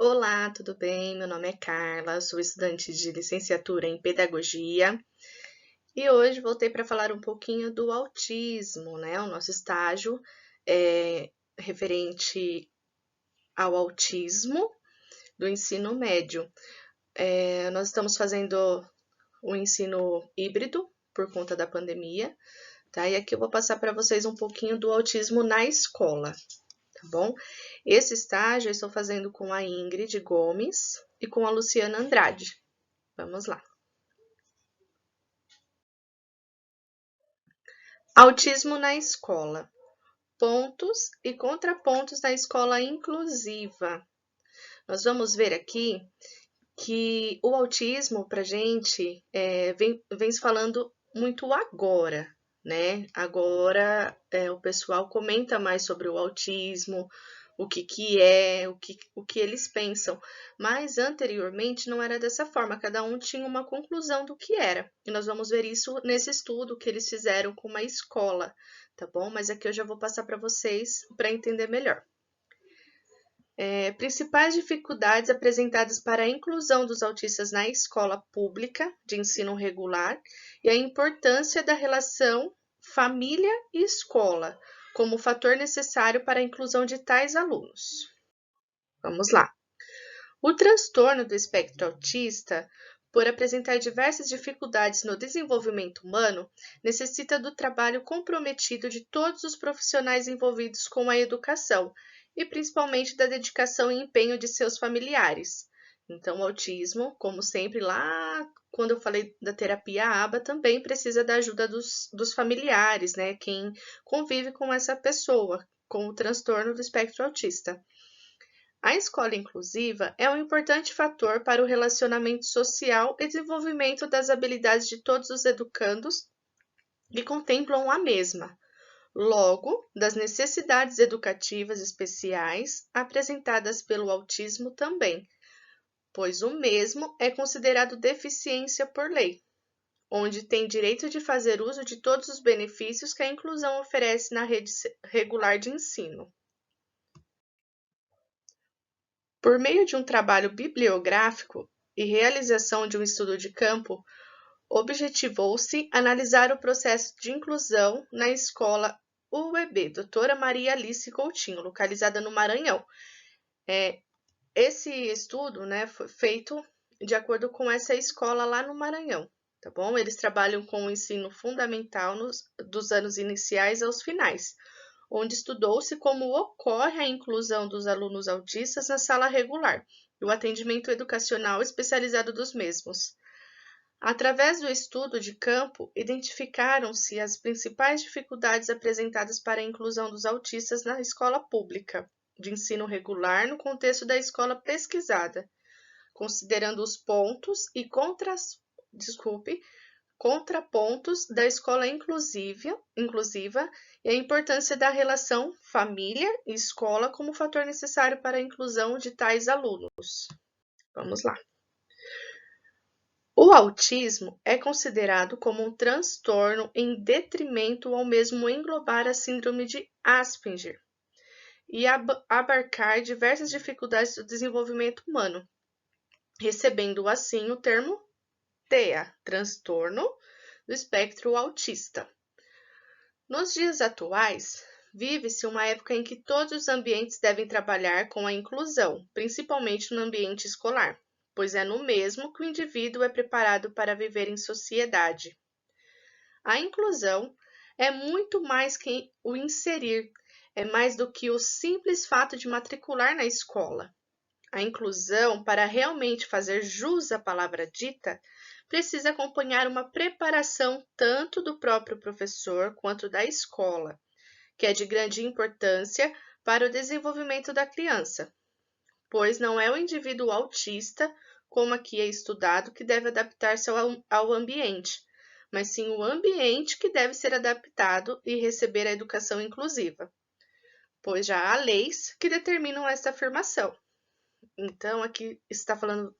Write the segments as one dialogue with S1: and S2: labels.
S1: Olá, tudo bem? Meu nome é Carla, sou estudante de licenciatura em Pedagogia e hoje voltei para falar um pouquinho do autismo, né? O nosso estágio é referente ao autismo do ensino médio. Nós estamos fazendo o ensino híbrido por conta da pandemia, tá? E aqui eu vou passar para vocês um pouquinho do autismo na escola, tá bom? Esse estágio eu estou fazendo com a Ingrid Gomes e com a Luciana Andrade. Vamos lá. Autismo na escola. Pontos e contrapontos da escola inclusiva. Nós vamos ver aqui que o autismo, para a gente, vem se falando muito agora, né? Agora o pessoal comenta mais sobre o autismo, o que é, o que eles pensam. Mas anteriormente não era dessa forma, cada um tinha uma conclusão do que era. E nós vamos ver isso nesse estudo que eles fizeram com uma escola, tá bom? Mas aqui eu já vou passar para vocês para entender melhor. Principais dificuldades apresentadas para a inclusão dos autistas na escola pública de ensino regular e a importância da relação família e escola como fator necessário para a inclusão de tais alunos. Vamos lá. O transtorno do espectro autista, por apresentar diversas dificuldades no desenvolvimento humano, necessita do trabalho comprometido de todos os profissionais envolvidos com a educação e principalmente da dedicação e empenho de seus familiares. Então, o autismo, como sempre, lá quando eu falei da terapia ABA, também precisa da ajuda dos familiares, né? Quem convive com essa pessoa com o transtorno do espectro autista. A escola inclusiva é um importante fator para o relacionamento social e desenvolvimento das habilidades de todos os educandos e contemplam a mesma, logo, das necessidades educativas especiais apresentadas pelo autismo também, pois o mesmo é considerado deficiência por lei, onde tem direito de fazer uso de todos os benefícios que a inclusão oferece na rede regular de ensino. Por meio de um trabalho bibliográfico e realização de um estudo de campo, objetivou-se analisar o processo de inclusão na escola UEB, Doutora Maria Alice Coutinho, localizada no Maranhão. Esse estudo, né, foi feito de acordo com essa escola lá no Maranhão, tá bom? Eles trabalham com o ensino fundamental dos anos iniciais aos finais, onde estudou-se como ocorre a inclusão dos alunos autistas na sala regular e o atendimento educacional especializado dos mesmos. Através do estudo de campo, identificaram-se as principais dificuldades apresentadas para a inclusão dos autistas na escola pública de ensino regular no contexto da escola pesquisada, considerando os pontos e contrapontos da escola inclusiva e a importância da relação família e escola como fator necessário para a inclusão de tais alunos. Vamos lá. O autismo é considerado como um transtorno em detrimento ao mesmo englobar a síndrome de Asperger e abarcar diversas dificuldades do desenvolvimento humano, recebendo assim o termo TEA, transtorno do espectro autista. Nos dias atuais, vive-se uma época em que todos os ambientes devem trabalhar com a inclusão, principalmente no ambiente escolar, pois é no mesmo que o indivíduo é preparado para viver em sociedade. A inclusão é muito mais que o inserir, é mais do que o simples fato de matricular na escola. A inclusão, para realmente fazer jus à palavra dita, precisa acompanhar uma preparação tanto do próprio professor quanto da escola, que é de grande importância para o desenvolvimento da criança, pois não é o indivíduo autista, como aqui é estudado, que deve adaptar-se ao ambiente, mas sim o ambiente que deve ser adaptado e receber a educação inclusiva, pois já há leis que determinam esta afirmação. Então, aqui está falando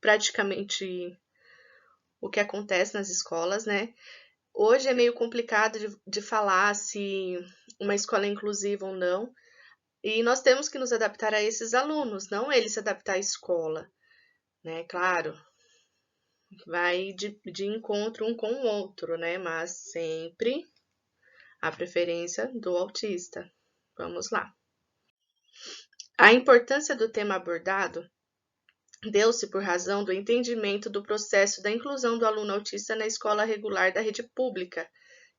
S1: praticamente o que acontece nas escolas, né? Hoje é meio complicado de falar se uma escola é inclusiva ou não. E nós temos que nos adaptar a esses alunos, não ele se adaptar à escola, né? Claro, vai de encontro um com o outro, né? Mas sempre a preferência do autista. Vamos lá. A importância do tema abordado deu-se por razão do entendimento do processo da inclusão do aluno autista na escola regular da rede pública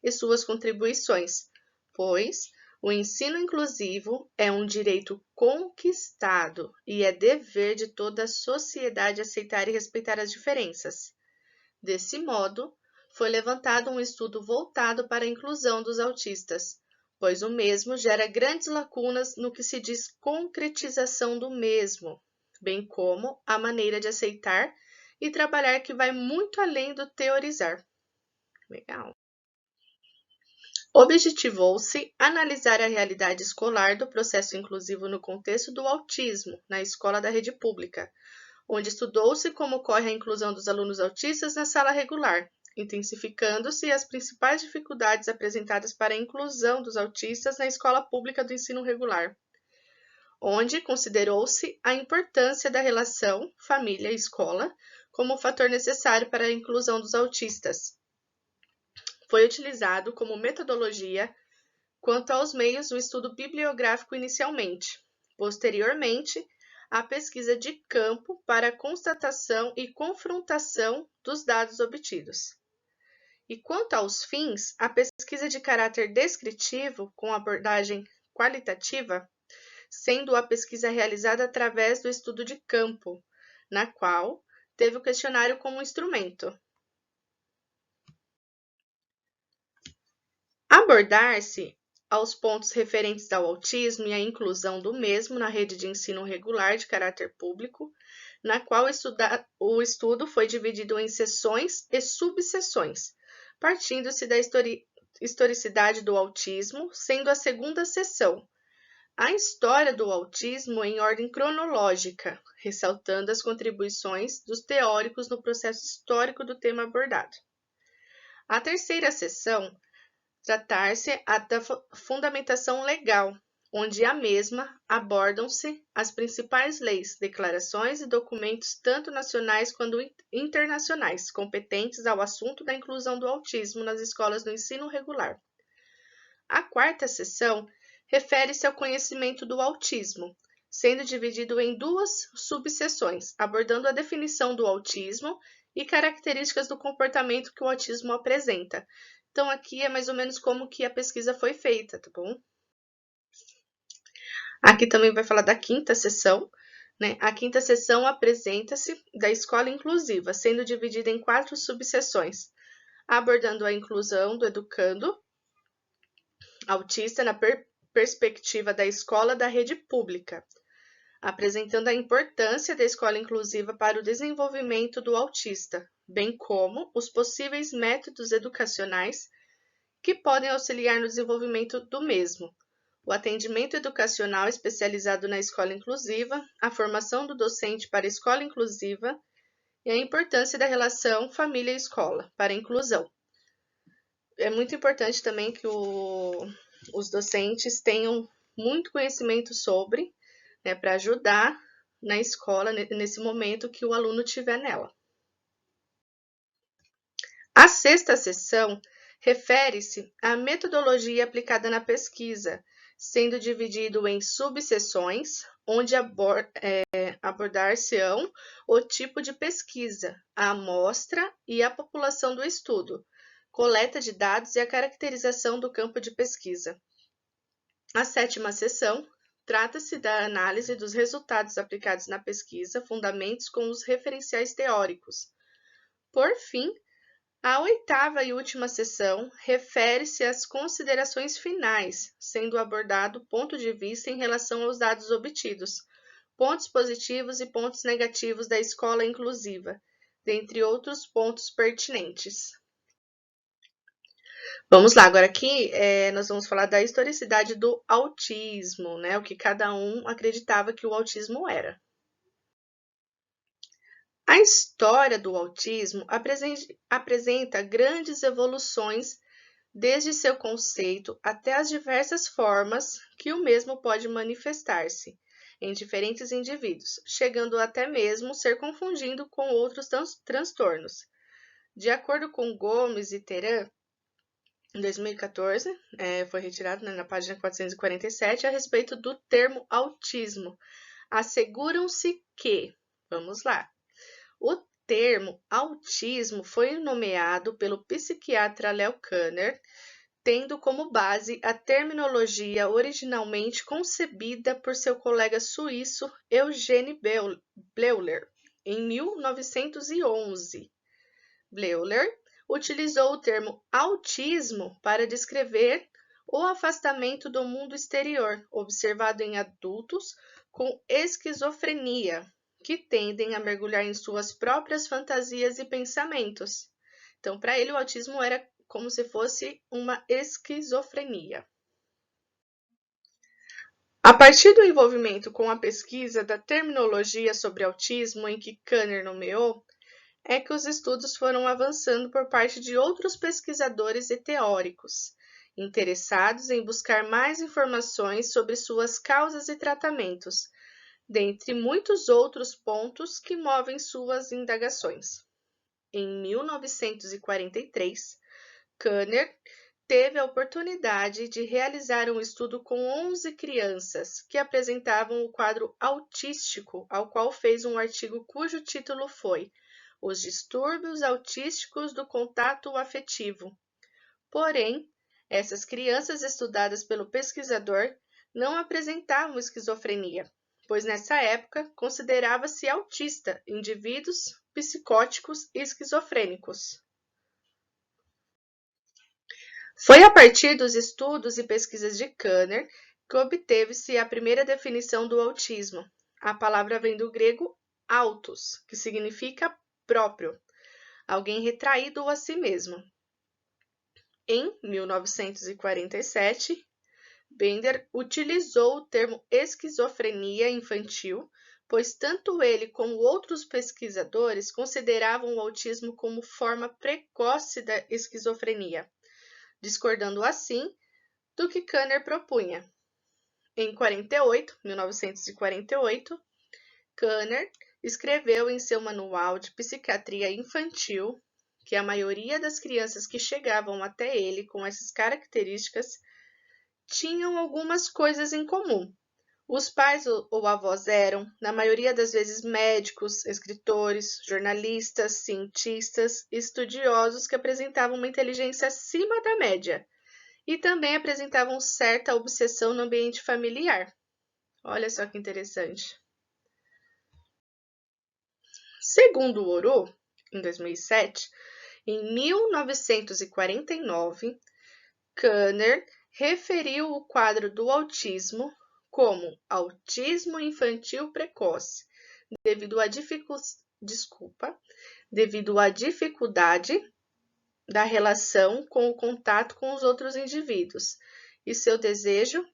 S1: e suas contribuições, pois o ensino inclusivo é um direito conquistado e é dever de toda a sociedade aceitar e respeitar as diferenças. Desse modo, foi levantado um estudo voltado para a inclusão dos autistas, pois o mesmo gera grandes lacunas no que se diz concretização do mesmo, bem como a maneira de aceitar e trabalhar que vai muito além do teorizar. Legal. Objetivou-se analisar a realidade escolar do processo inclusivo no contexto do autismo na escola da rede pública, onde estudou-se como ocorre a inclusão dos alunos autistas na sala regular, intensificando-se as principais dificuldades apresentadas para a inclusão dos autistas na escola pública do ensino regular, onde considerou-se a importância da relação família-escola como fator necessário para a inclusão dos autistas. Foi utilizado como metodologia quanto aos meios o estudo bibliográfico inicialmente. Posteriormente, a pesquisa de campo para constatação e confrontação dos dados obtidos. E quanto aos fins, a pesquisa de caráter descritivo com abordagem qualitativa, sendo a pesquisa realizada através do estudo de campo, na qual teve o questionário como instrumento. Abordar-se aos pontos referentes ao autismo e à inclusão do mesmo na rede de ensino regular de caráter público, na qual o estudo foi dividido em seções e subseções, partindo-se da historicidade do autismo, sendo a segunda seção a história do autismo em ordem cronológica, ressaltando as contribuições dos teóricos no processo histórico do tema abordado. A terceira seção tratar-se da fundamentação legal, onde a mesma abordam-se as principais leis, declarações e documentos tanto nacionais quanto internacionais competentes ao assunto da inclusão do autismo nas escolas do ensino regular. A quarta seção refere-se ao conhecimento do autismo, sendo dividido em duas subseções, abordando a definição do autismo e características do comportamento que o autismo apresenta. Então, aqui é mais ou menos como que a pesquisa foi feita, tá bom? Aqui também vai falar da quinta seção, né? A quinta seção apresenta-se da escola inclusiva, sendo dividida em 4 subseções, abordando a inclusão do educando autista na perspectiva da escola da rede pública, apresentando a importância da escola inclusiva para o desenvolvimento do autista, bem como os possíveis métodos educacionais que podem auxiliar no desenvolvimento do mesmo, o atendimento educacional especializado na escola inclusiva, a formação do docente para a escola inclusiva e a importância da relação família-escola para a inclusão. É muito importante também que os docentes tenham muito conhecimento sobre, né, para ajudar na escola nesse momento que o aluno tiver nela. A sexta seção refere-se à metodologia aplicada na pesquisa, sendo dividido em subseções, onde abordar-se-ão o tipo de pesquisa, a amostra e a população do estudo, coleta de dados e a caracterização do campo de pesquisa. A sétima seção trata-se da análise dos resultados aplicados na pesquisa, fundamentos com os referenciais teóricos. Por fim, a oitava e última seção refere-se às considerações finais, sendo abordado o ponto de vista em relação aos dados obtidos, pontos positivos e pontos negativos da escola inclusiva, dentre outros pontos pertinentes. Vamos lá, agora aqui nós vamos falar da historicidade do autismo, né? O que cada um acreditava que o autismo era. A história do autismo apresenta grandes evoluções desde seu conceito até as diversas formas que o mesmo pode manifestar-se em diferentes indivíduos, chegando até mesmo ser confundido com outros transtornos. De acordo com Gomes e Teran, em 2014, foi retirado, na página 447, a respeito do termo autismo. Asseguram-se que, vamos lá, o termo autismo foi nomeado pelo psiquiatra Leo Kanner, tendo como base a terminologia originalmente concebida por seu colega suíço Eugene Bleuler, em 1911. Bleuler utilizou o termo autismo para descrever o afastamento do mundo exterior, observado em adultos com esquizofrenia, que tendem a mergulhar em suas próprias fantasias e pensamentos. Então, para ele, o autismo era como se fosse uma esquizofrenia. A partir do envolvimento com a pesquisa da terminologia sobre autismo em que Kanner nomeou, é que os estudos foram avançando por parte de outros pesquisadores e teóricos, interessados em buscar mais informações sobre suas causas e tratamentos, dentre muitos outros pontos que movem suas indagações. Em 1943, Kanner teve a oportunidade de realizar um estudo com 11 crianças que apresentavam o quadro autístico, ao qual fez um artigo cujo título foi Os distúrbios autísticos do contato afetivo. Porém, essas crianças estudadas pelo pesquisador não apresentavam esquizofrenia, pois nessa época considerava-se autista indivíduos psicóticos e esquizofrênicos. Foi a partir dos estudos e pesquisas de Kanner que obteve-se a primeira definição do autismo. A palavra vem do grego autos, que significa próprio, alguém retraído a si mesmo. Em 1947, Bender utilizou o termo esquizofrenia infantil, pois tanto ele como outros pesquisadores consideravam o autismo como forma precoce da esquizofrenia, discordando assim do que Kanner propunha. Em 1948, Kanner escreveu em seu Manual de Psiquiatria Infantil que a maioria das crianças que chegavam até ele com essas características tinham algumas coisas em comum. Os pais ou avós eram, na maioria das vezes, médicos, escritores, jornalistas, cientistas, estudiosos que apresentavam uma inteligência acima da média e também apresentavam certa obsessão no ambiente familiar. Olha só que interessante. Segundo o Oru, em 2007, em 1949, Kanner referiu o quadro do autismo como autismo infantil precoce, devido à dificuldade da relação com o contato com os outros indivíduos e seu desejo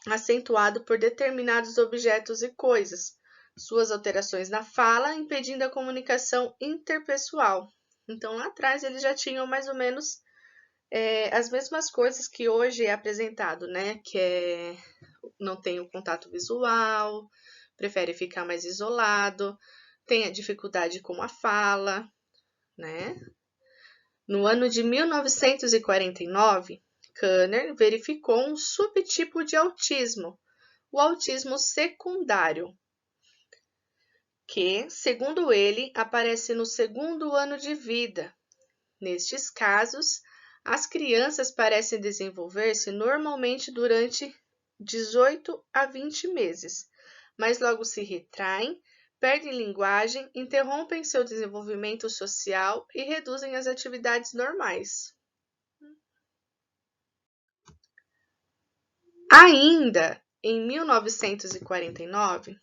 S1: acentuado por determinados objetos e coisas, suas alterações na fala impedindo a comunicação interpessoal. Então, lá atrás, eles já tinham mais ou menos as mesmas coisas que hoje é apresentado, né? Que não tem o contato visual, prefere ficar mais isolado, tem a dificuldade com a fala, né? No ano de 1949, Kanner verificou um subtipo de autismo, o autismo secundário, que, segundo ele, aparece no segundo ano de vida. Nestes casos, as crianças parecem desenvolver-se normalmente durante 18 a 20 meses, mas logo se retraem, perdem linguagem, interrompem seu desenvolvimento social e reduzem as atividades normais. Ainda em 1949,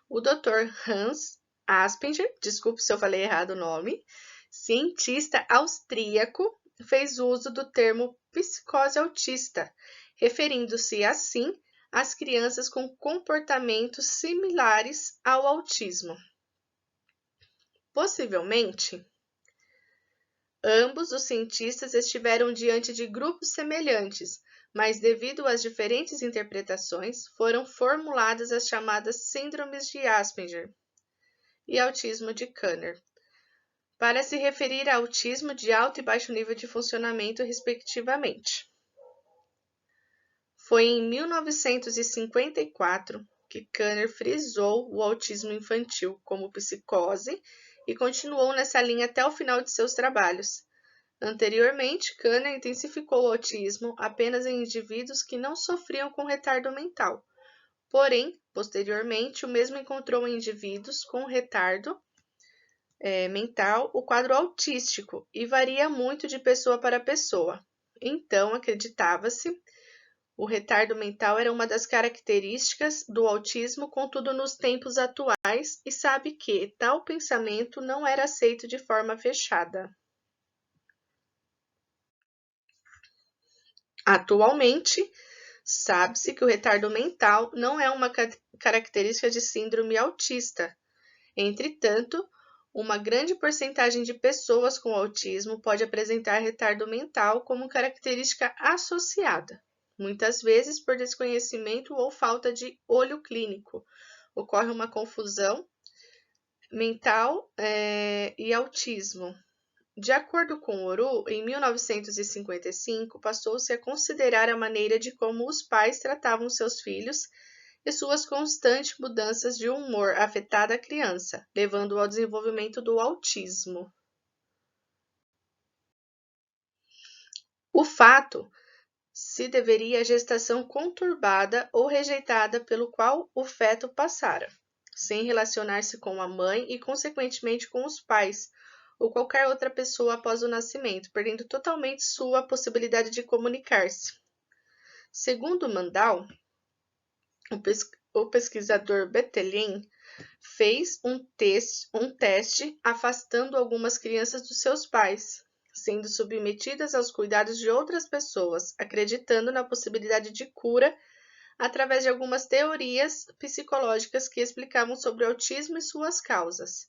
S1: o Dr. Hans Aspinger, desculpe se eu falei errado o nome, cientista austríaco, fez uso do termo psicose autista, referindo-se assim às crianças com comportamentos similares ao autismo. Possivelmente, Ambos os cientistas estiveram diante de grupos semelhantes, mas devido às diferentes interpretações, foram formuladas as chamadas síndromes de Asperger e autismo de Kanner, para se referir a autismo de alto e baixo nível de funcionamento, respectivamente. Foi em 1954 que Kanner frisou o autismo infantil como psicose e continuou nessa linha até o final de seus trabalhos. Anteriormente, Kanner intensificou o autismo apenas em indivíduos que não sofriam com retardo mental. Porém, posteriormente, o mesmo encontrou em indivíduos com retardo mental o quadro autístico e varia muito de pessoa para pessoa. Então, acreditava-se o retardo mental era uma das características do autismo, contudo, nos tempos atuais, e sabe que tal pensamento não era aceito de forma fechada. Atualmente, sabe-se que o retardo mental não é uma característica de síndrome autista. Entretanto, uma grande porcentagem de pessoas com autismo pode apresentar retardo mental como característica associada, muitas vezes por desconhecimento ou falta de olho clínico. Ocorre uma confusão mental e autismo. De acordo com Oru, em 1955, passou-se a considerar a maneira de como os pais tratavam seus filhos e suas constantes mudanças de humor afetada a criança, levando ao desenvolvimento do autismo. O fato se deveria à gestação conturbada ou rejeitada pelo qual o feto passara, sem relacionar-se com a mãe e, consequentemente, com os pais, ou qualquer outra pessoa após o nascimento, perdendo totalmente sua possibilidade de comunicar-se. Segundo Mandal, o pesquisador Bettelin fez um teste afastando algumas crianças dos seus pais, sendo submetidas aos cuidados de outras pessoas, acreditando na possibilidade de cura através de algumas teorias psicológicas que explicavam sobre o autismo e suas causas.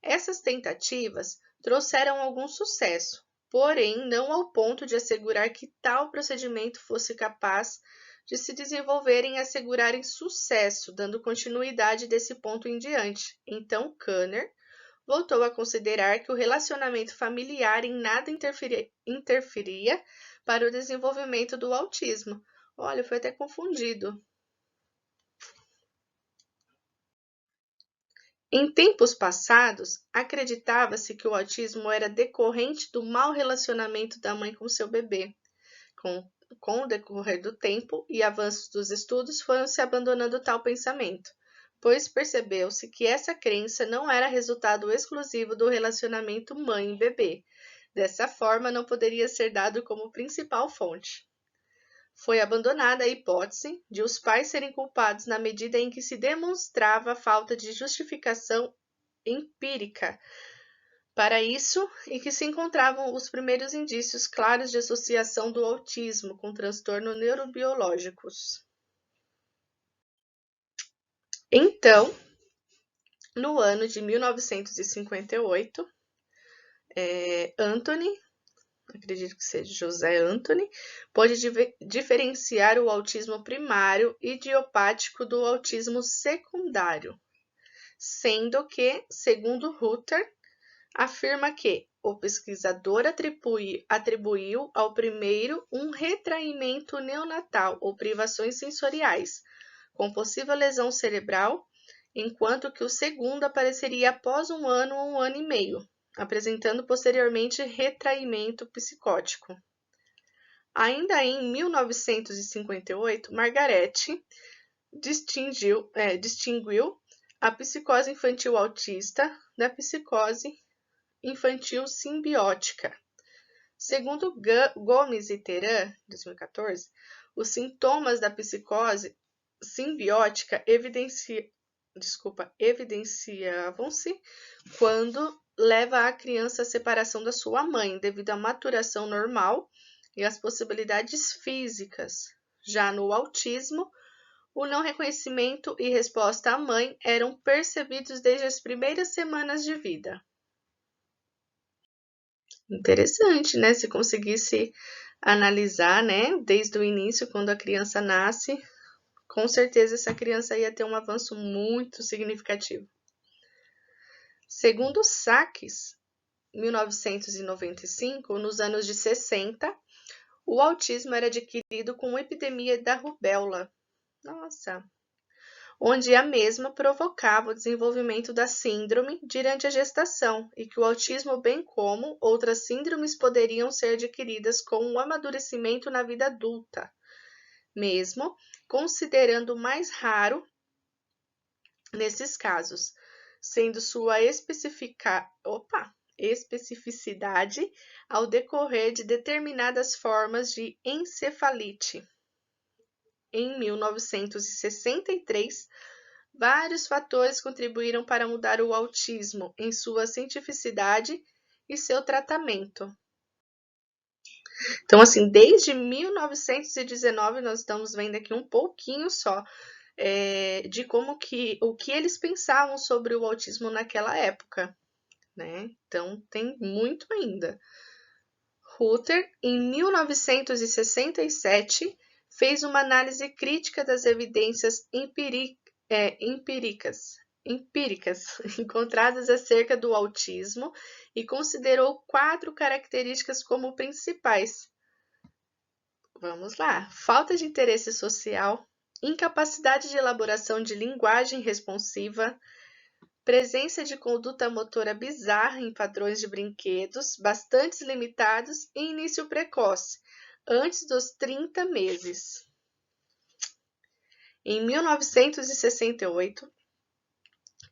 S1: Essas tentativas trouxeram algum sucesso, porém não ao ponto de assegurar que tal procedimento fosse capaz de se desenvolverem e assegurarem sucesso, dando continuidade desse ponto em diante. Então, Kanner voltou a considerar que o relacionamento familiar em nada interferia para o desenvolvimento do autismo. Olha, foi até confundido. Em tempos passados, acreditava-se que o autismo era decorrente do mau relacionamento da mãe com seu bebê. Com o decorrer do tempo e avanços dos estudos, foram-se abandonando tal pensamento, pois percebeu-se que essa crença não era resultado exclusivo do relacionamento mãe-bebê. Dessa forma, não poderia ser dado como principal fonte. Foi abandonada a hipótese de os pais serem culpados na medida em que se demonstrava a falta de justificação empírica para isso e que se encontravam os primeiros indícios claros de associação do autismo com transtornos neurobiológicos. Então, no ano de 1958, Anthony, acredito que seja José Anthony, pode diferenciar o autismo primário idiopático do autismo secundário, sendo que, segundo Rutter, afirma que o pesquisador atribuiu ao primeiro um retraimento neonatal ou privações sensoriais, com possível lesão cerebral, enquanto que o segundo apareceria após 1 ano ou 1 ano e meio, apresentando posteriormente retraimento psicótico. Ainda em 1958, Margaret distinguiu a psicose infantil autista da psicose infantil simbiótica. Segundo Gomes e Teran, 2014, os sintomas da psicose simbiótica evidenciavam-se quando leva a criança à separação da sua mãe, devido à maturação normal e às possibilidades físicas. Já no autismo, o não reconhecimento e resposta à mãe eram percebidos desde as primeiras semanas de vida. Interessante, né? Se conseguisse analisar, né, desde o início, quando a criança nasce, com certeza essa criança ia ter um avanço muito significativo. Segundo Sachs, 1995, nos anos de 60, o autismo era adquirido com a epidemia da rubéola. Nossa! Onde a mesma provocava o desenvolvimento da síndrome durante a gestação e que o autismo, bem como outras síndromes, poderiam ser adquiridas com o amadurecimento na vida adulta, mesmo considerando mais raro nesses casos, sendo sua especificidade ao decorrer de determinadas formas de encefalite. Em 1963, vários fatores contribuíram para mudar o autismo em sua cientificidade e seu tratamento. Então, assim, desde 1919, nós estamos vendo aqui um pouquinho só de o que eles pensavam sobre o autismo naquela época, né? Então, tem muito ainda. Ruther, em 1967, fez uma análise crítica das evidências empíricas encontradas acerca do autismo e considerou 4 características como principais. Vamos lá: falta de interesse social, incapacidade de elaboração de linguagem responsiva, presença de conduta motora bizarra em padrões de brinquedos bastante limitados e início precoce, antes dos 30 meses. Em 1968,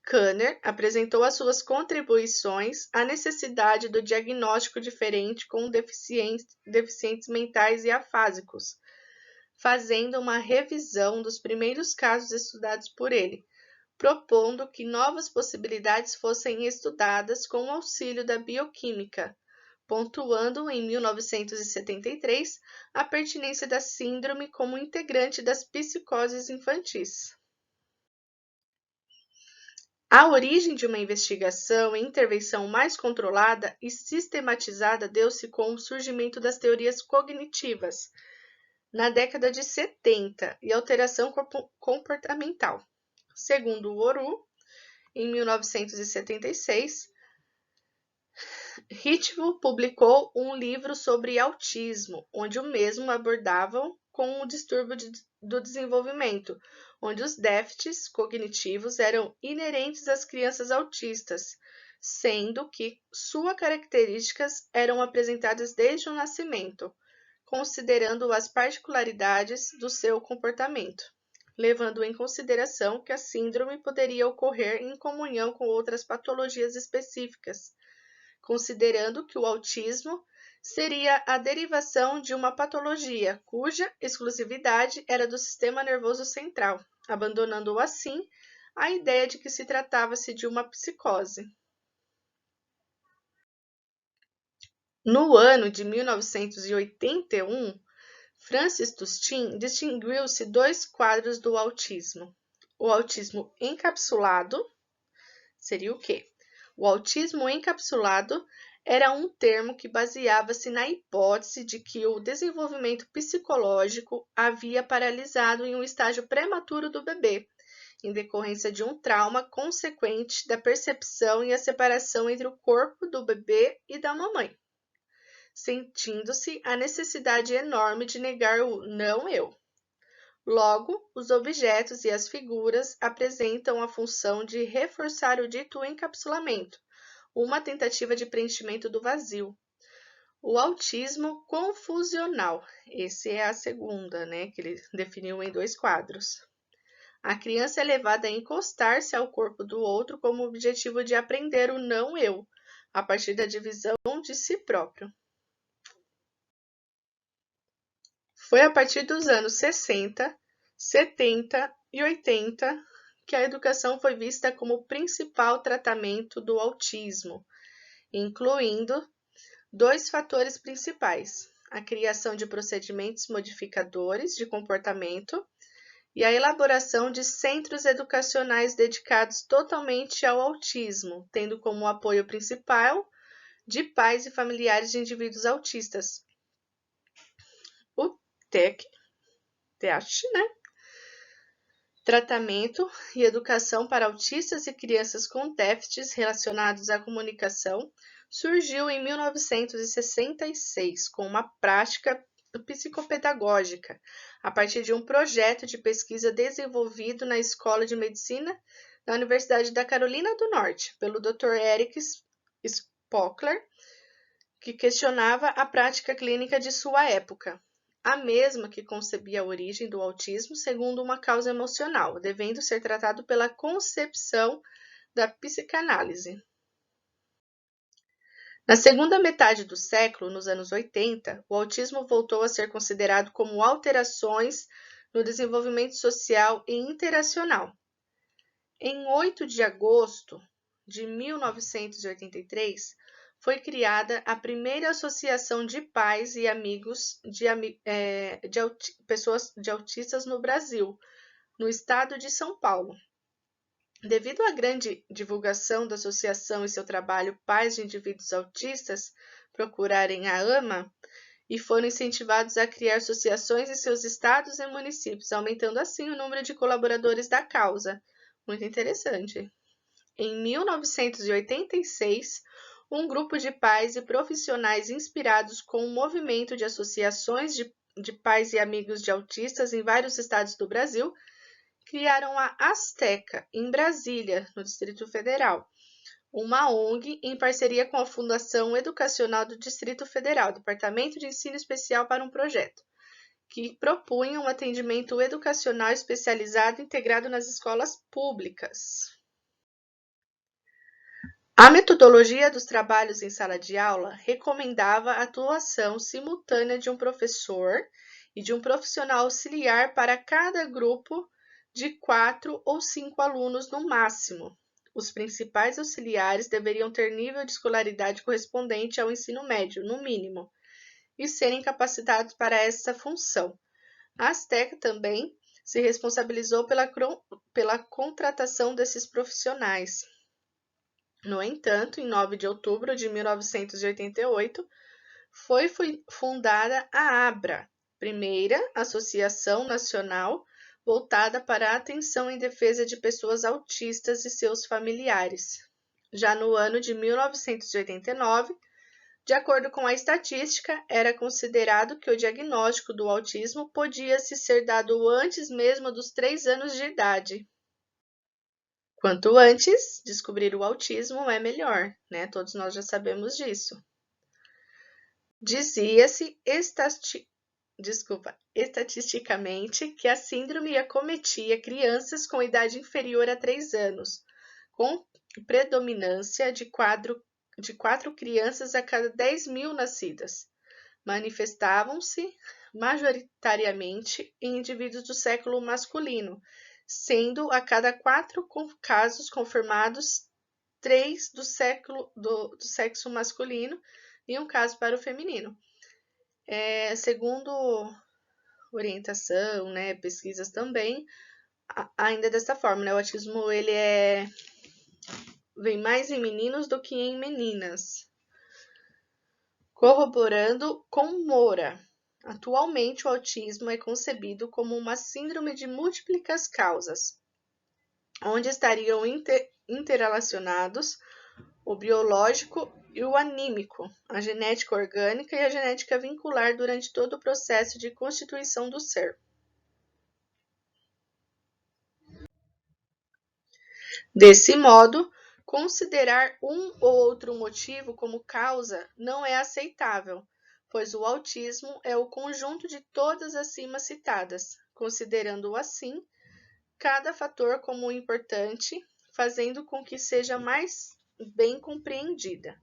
S1: Kanner apresentou as suas contribuições à necessidade do diagnóstico diferente com deficientes mentais e afásicos, fazendo uma revisão dos primeiros casos estudados por ele, propondo que novas possibilidades fossem estudadas com o auxílio da bioquímica, pontuando em 1973 a pertinência da síndrome como integrante das psicoses infantis. A origem de uma investigação e intervenção mais controlada e sistematizada deu-se com o surgimento das teorias cognitivas, na década de 70, e alteração comportamental. Segundo o Oru, em 1976, Ritvo publicou um livro sobre autismo, onde o mesmo abordavam com o distúrbio do desenvolvimento, onde os déficits cognitivos eram inerentes às crianças autistas, sendo que suas características eram apresentadas desde o nascimento, considerando as particularidades do seu comportamento, levando em consideração que a síndrome poderia ocorrer em comunhão com outras patologias específicas, considerando que o autismo seria a derivação de uma patologia cuja exclusividade era do sistema nervoso central, abandonando assim a ideia de que se tratava-se de uma psicose. No ano de 1981, Francis Tustin distinguiu-se 2 quadros do autismo. O autismo encapsulado seria o quê? O autismo encapsulado era um termo que baseava-se na hipótese de que o desenvolvimento psicológico havia paralisado em um estágio prematuro do bebê, em decorrência de um trauma consequente da percepção e a separação entre o corpo do bebê e da mamãe, sentindo-se a necessidade enorme de negar o não eu. Logo, os objetos e as figuras apresentam a função de reforçar o dito encapsulamento, uma tentativa de preenchimento do vazio. O autismo confusional, esse é a segunda, né, que ele definiu em 2 quadros. A criança é levada a encostar-se ao corpo do outro como objetivo de aprender o não eu, a partir da divisão de si próprio. Foi a partir dos anos 60, 70 e 80 que a educação foi vista como o principal tratamento do autismo, incluindo 2 fatores principais: a criação de procedimentos modificadores de comportamento e a elaboração de centros educacionais dedicados totalmente ao autismo, tendo como apoio principal de pais e familiares de indivíduos autistas. O TEC, né? Tratamento e Educação para Autistas e Crianças com Déficits Relacionados à Comunicação, surgiu em 1966 com uma prática psicopedagógica, a partir de um projeto de pesquisa desenvolvido na Escola de Medicina da Universidade da Carolina do Norte, pelo Dr. Eric Spockler, que questionava a prática clínica de sua época, a mesma que concebia a origem do autismo segundo uma causa emocional, devendo ser tratado pela concepção da psicanálise. Na segunda metade do século, nos anos 80, o autismo voltou a ser considerado como alterações no desenvolvimento social e interacional. Em 8 de agosto de 1983, foi criada a primeira associação de pais e amigos de pessoas de autistas no Brasil, no estado de São Paulo. Devido à grande divulgação da associação e seu trabalho, pais de indivíduos autistas procurarem a AMA e foram incentivados a criar associações em seus estados e municípios, aumentando assim o número de colaboradores da causa. Muito interessante. Em 1986, um grupo de pais e profissionais inspirados com um movimento de associações de pais e amigos de autistas em vários estados do Brasil, criaram a Azteca, em Brasília, no Distrito Federal, uma ONG em parceria com a Fundação Educacional do Distrito Federal, Departamento de Ensino Especial para um projeto, que propunha um atendimento educacional especializado integrado nas escolas públicas. A metodologia dos trabalhos em sala de aula recomendava a atuação simultânea de um professor e de um profissional auxiliar para cada grupo de 4 ou 5 alunos no máximo. Os principais auxiliares deveriam ter nível de escolaridade correspondente ao ensino médio, no mínimo, e serem capacitados para essa função. A Azteca também se responsabilizou pela contratação desses profissionais. No entanto, em 9 de outubro de 1988, foi fundada a ABRA, primeira Associação Nacional voltada para a atenção em defesa de pessoas autistas e seus familiares. Já no ano de 1989, de acordo com a estatística, era considerado que o diagnóstico do autismo podia se ser dado antes mesmo dos 3 anos de idade. Quanto antes descobrir o autismo é melhor, né? Todos nós já sabemos disso. Dizia-se estatisticamente que a síndrome acometia crianças com idade inferior a 3 anos, com predominância de 4 crianças a cada 10 mil nascidas. Manifestavam-se majoritariamente em indivíduos do sexo masculino, sendo a cada 4 casos confirmados 3 do sexo masculino e um caso para o feminino. Segundo orientação, né, pesquisas também, ainda dessa forma, né, o autismo ele vem mais em meninos do que em meninas. Corroborando com Moura, atualmente o autismo é concebido como uma síndrome de múltiplas causas, onde estariam interrelacionados o biológico e o anímico, a genética orgânica e a genética vincular durante todo o processo de constituição do ser. Desse modo, considerar um ou outro motivo como causa não é aceitável, pois o autismo é o conjunto de todas acima citadas, considerando assim cada fator como importante, fazendo com que seja mais bem compreendida.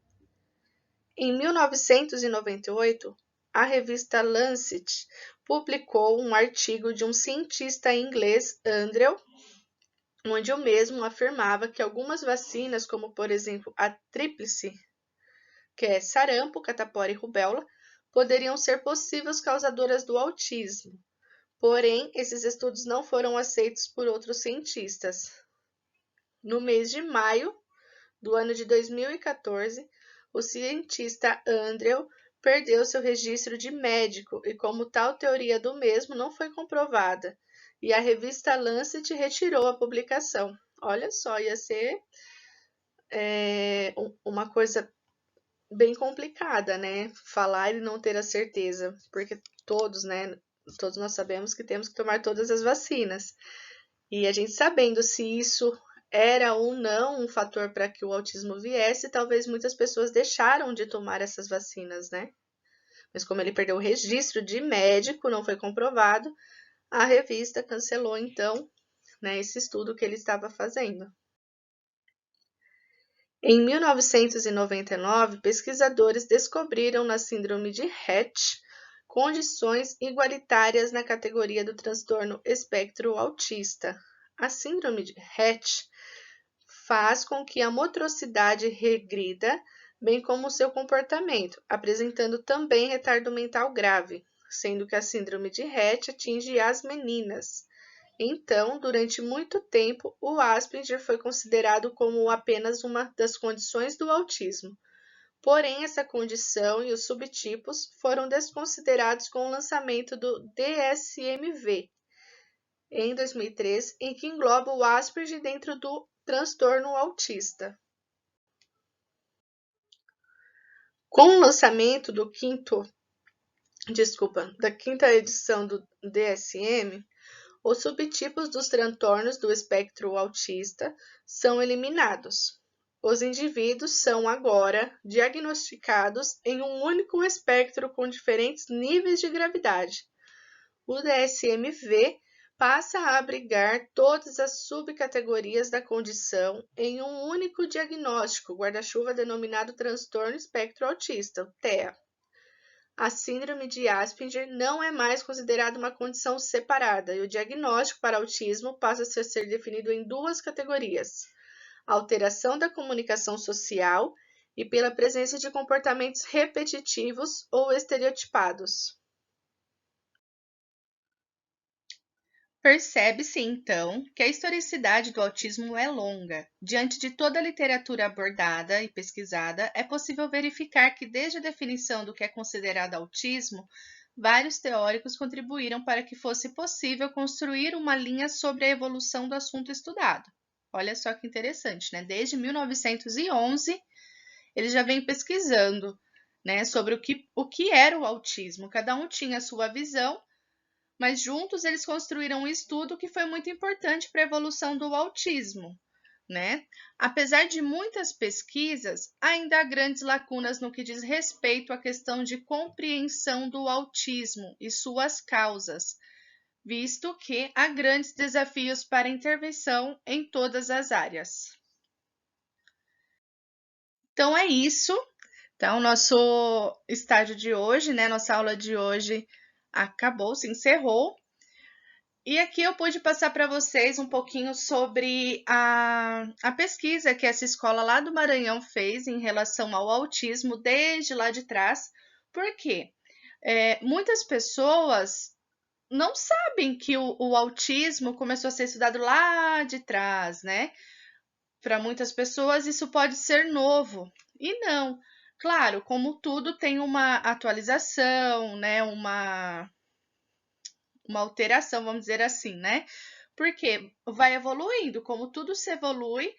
S1: Em 1998, a revista Lancet publicou um artigo de um cientista inglês, Andrew, onde o mesmo afirmava que algumas vacinas, como por exemplo a tríplice, que é sarampo, catapora e rubéola, poderiam ser possíveis causadoras do autismo. Porém, esses estudos não foram aceitos por outros cientistas. No mês de maio do ano de 2014, o cientista Andrew perdeu seu registro de médico e, como tal teoria do mesmo não foi comprovada, e a revista Lancet retirou a publicação. Olha só, ia ser uma coisa bem complicada, né? Falar e não ter a certeza, porque todos, né? Todos nós sabemos que temos que tomar todas as vacinas. E a gente sabendo se isso era ou não um fator para que o autismo viesse, talvez muitas pessoas deixaram de tomar essas vacinas, né? Mas como ele perdeu o registro de médico, não foi comprovado, a revista cancelou então, né, esse estudo que ele estava fazendo. Em 1999, pesquisadores descobriram na síndrome de Rett condições igualitárias na categoria do transtorno espectro autista. A síndrome de Rett faz com que a motricidade regrida, bem como o seu comportamento, apresentando também retardo mental grave, sendo que a síndrome de Rett atinge as meninas. Então, durante muito tempo, o Asperger foi considerado como apenas uma das condições do autismo. Porém, essa condição e os subtipos foram desconsiderados com o lançamento do DSM-V em 2003, em que engloba o Asperger dentro do transtorno autista. Com o lançamento da quinta edição do DSM, os subtipos dos transtornos do espectro autista são eliminados. Os indivíduos são agora diagnosticados em um único espectro com diferentes níveis de gravidade. O DSM-V passa a abrigar todas as subcategorias da condição em um único diagnóstico, guarda-chuva denominado transtorno espectro autista, TEA. A síndrome de Asperger não é mais considerada uma condição separada e o diagnóstico para autismo passa a ser definido em duas categorias: alteração da comunicação social e pela presença de comportamentos repetitivos ou estereotipados. Percebe-se, então, que a historicidade do autismo é longa. Diante de toda a literatura abordada e pesquisada, é possível verificar que, desde a definição do que é considerado autismo, vários teóricos contribuíram para que fosse possível construir uma linha sobre a evolução do assunto estudado. Olha só que interessante, né? Desde 1911, eles já vêm pesquisando, né, sobre o que era o autismo. Cada um tinha a sua visão, mas juntos eles construíram um estudo que foi muito importante para a evolução do autismo, né? Apesar de muitas pesquisas, ainda há grandes lacunas no que diz respeito à questão de compreensão do autismo e suas causas, visto que há grandes desafios para intervenção em todas as áreas. Então é isso. Então, nosso estágio de hoje, né? Nossa aula de hoje acabou, se encerrou. E aqui eu pude passar para vocês um pouquinho sobre a pesquisa que essa escola lá do Maranhão fez em relação ao autismo desde lá de trás. Por quê? Muitas pessoas não sabem que o autismo começou a ser estudado lá de trás, né? Para muitas pessoas isso pode ser novo. E não. Claro, como tudo tem uma atualização, né? Uma alteração, vamos dizer assim, né? Porque vai evoluindo, como tudo se evolui,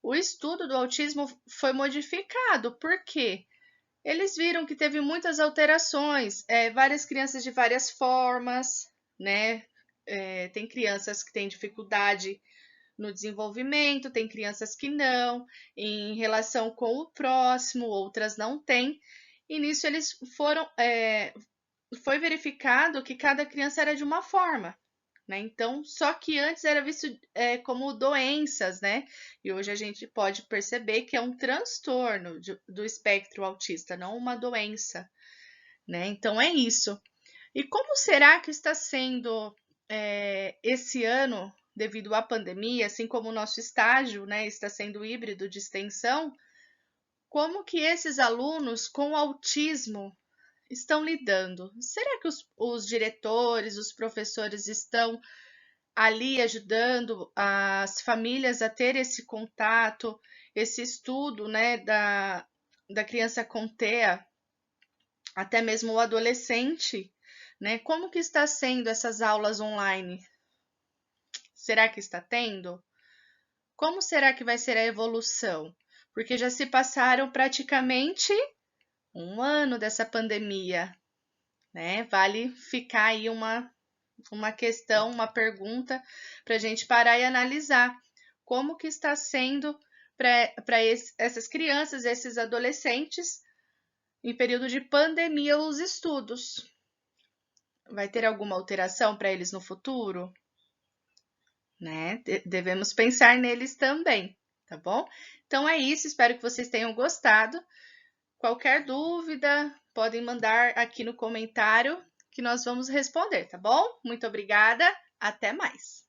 S1: o estudo do autismo foi modificado. Por quê? Eles viram que teve muitas alterações, várias crianças de várias formas, né? Tem crianças que têm dificuldade no desenvolvimento, tem crianças que não, em relação com o próximo, outras não têm. E nisso eles foi verificado que cada criança era de uma forma, né? Então, só que antes era visto como doenças, né? E hoje a gente pode perceber que é um transtorno do espectro autista, não uma doença, né? Então é isso. E como será que está sendo esse ano, devido à pandemia, assim como o nosso estágio, né, está sendo híbrido de extensão? Como que esses alunos com autismo estão lidando? Será que os diretores, os professores estão ali ajudando as famílias a ter esse contato, esse estudo, né, da criança com TEA, até mesmo o adolescente, né? Como que está sendo essas aulas online? Será que está tendo? Como será que vai ser a evolução? Porque já se passaram praticamente um ano dessa pandemia, né? Vale ficar aí uma questão, uma pergunta para a gente parar e analisar como que está sendo para essas crianças, esses adolescentes, em período de pandemia, os estudos. Vai ter alguma alteração para eles no futuro? Né? Devemos pensar neles também, tá bom? Então é isso, espero que vocês tenham gostado. Qualquer dúvida, podem mandar aqui no comentário que nós vamos responder, tá bom? Muito obrigada, até mais!